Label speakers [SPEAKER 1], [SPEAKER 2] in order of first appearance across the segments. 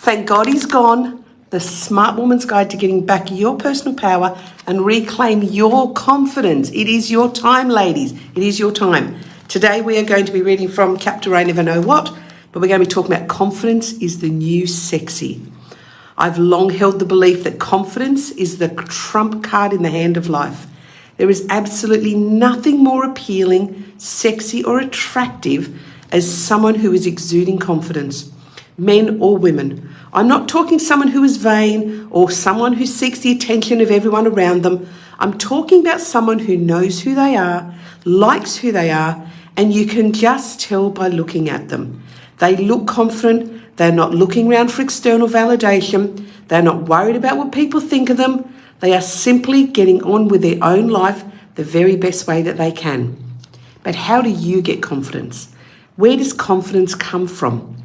[SPEAKER 1] Thank God he's gone. The Smart Woman's Guide to Getting Back Your Personal Power and Reclaim Your Confidence. It is your time, ladies. It is your time. Today we are going to be reading from Chapter I Never Know What, but we're going to be talking about confidence is the new sexy. I've long held the belief that confidence is the trump card in the hand of life. There is absolutely nothing more appealing, sexy or attractive as someone who is exuding confidence, men or women. I'm not talking someone who is vain or someone who seeks the attention of everyone around them. I'm talking about someone who knows who they are, likes who they are, and you can just tell by looking at them. They look confident. They're not looking around for external validation. They're not worried about what people think of them. They are simply getting on with their own life the very best way that they can. But how do you get confidence? Where does confidence come from?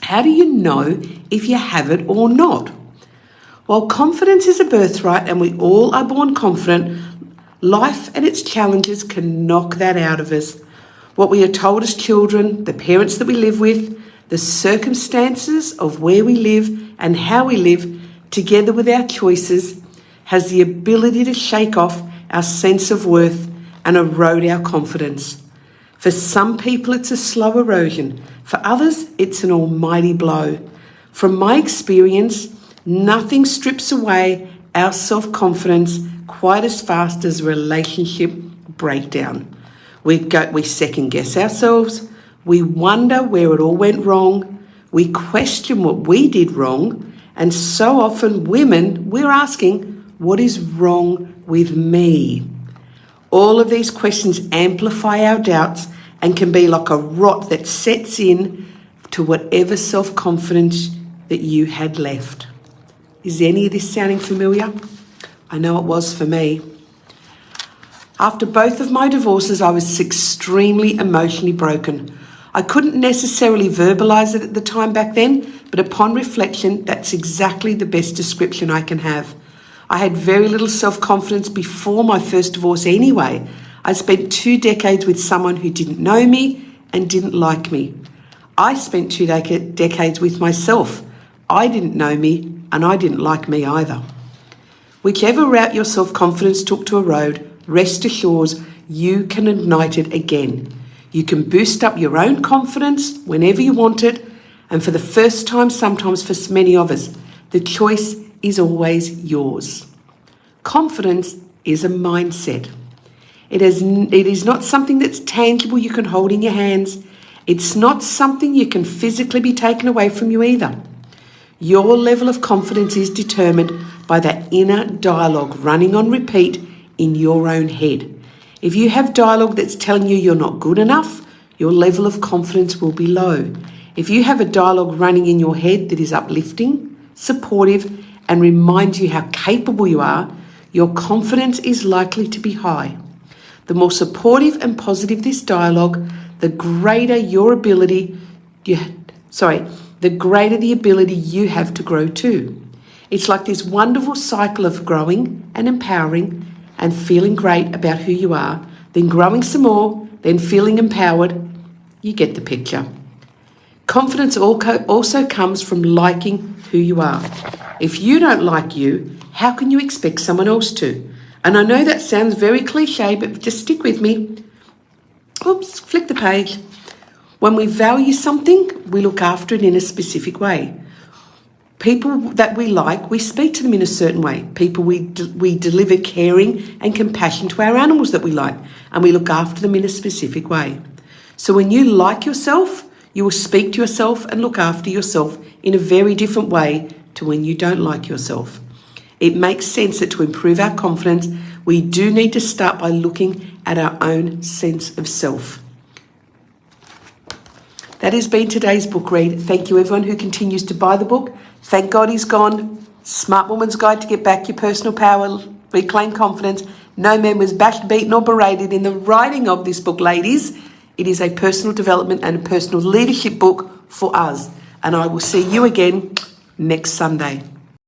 [SPEAKER 1] How do you know if you have it or not? While confidence is a birthright and we all are born confident, life and its challenges can knock that out of us. What we are told as children, the parents that we live with, the circumstances of where we live and how we live, together with our choices, has the ability to shake off our sense of worth and erode our confidence. For some people, it's a slow erosion. For others, it's an almighty blow. From my experience, nothing strips away our self-confidence quite as fast as a relationship breakdown. We second guess ourselves. We wonder where it all went wrong. We question what we did wrong. And so often women, we're asking, what is wrong with me? All of these questions amplify our doubts and can be like a rot that sets in to whatever self-confidence that you had left. Is any of this sounding familiar? I know it was for me. After both of my divorces, I was extremely emotionally broken. I couldn't necessarily verbalize it at the time back then, but upon reflection, that's exactly the best description I can have. I had very little self-confidence before my first divorce anyway. I spent 2 decades with someone who didn't know me and didn't like me. I spent 2 decades with myself. I didn't know me and I didn't like me either. Whichever route your self-confidence took to erode, rest assured you can ignite it again. You can boost up your own confidence whenever you want it, and for the first time, sometimes for many of us, the choice is always yours. Confidence is a mindset. It is not something that's tangible you can hold in your hands. It's not something you can physically be taken away from you either. Your level of confidence is determined by that inner dialogue running on repeat in your own head. If you have dialogue that's telling you you're not good enough, your level of confidence will be low. If you have a dialogue running in your head that is uplifting, supportive, and reminds you how capable you are, your confidence is likely to be high. The more supportive and positive this dialogue, the greater the ability you have to grow too. It's like this wonderful cycle of growing and empowering and feeling great about who you are, then growing some more, then feeling empowered. You get the picture. Confidence also comes from liking who you are. If you don't like you, how can you expect someone else to? And I know that sounds very cliche, but just stick with me. Oops, flick the page. When we value something, we look after it in a specific way. People that we like, we speak to them in a certain way. People we deliver caring and compassion to our animals that we like, and we look after them in a specific way. So when you like yourself, you will speak to yourself and look after yourself in a very different way to when you don't like yourself. It makes sense that to improve our confidence, we do need to start by looking at our own sense of self. That has been today's book read. Thank you everyone who continues to buy the book. Thank God he's gone. Smart Woman's Guide to Get Back Your Personal Power, Reclaim Confidence. No man was bashed, beaten or berated in the writing of this book, ladies. It is a personal development and a personal leadership book for us. And I will see you again next Sunday.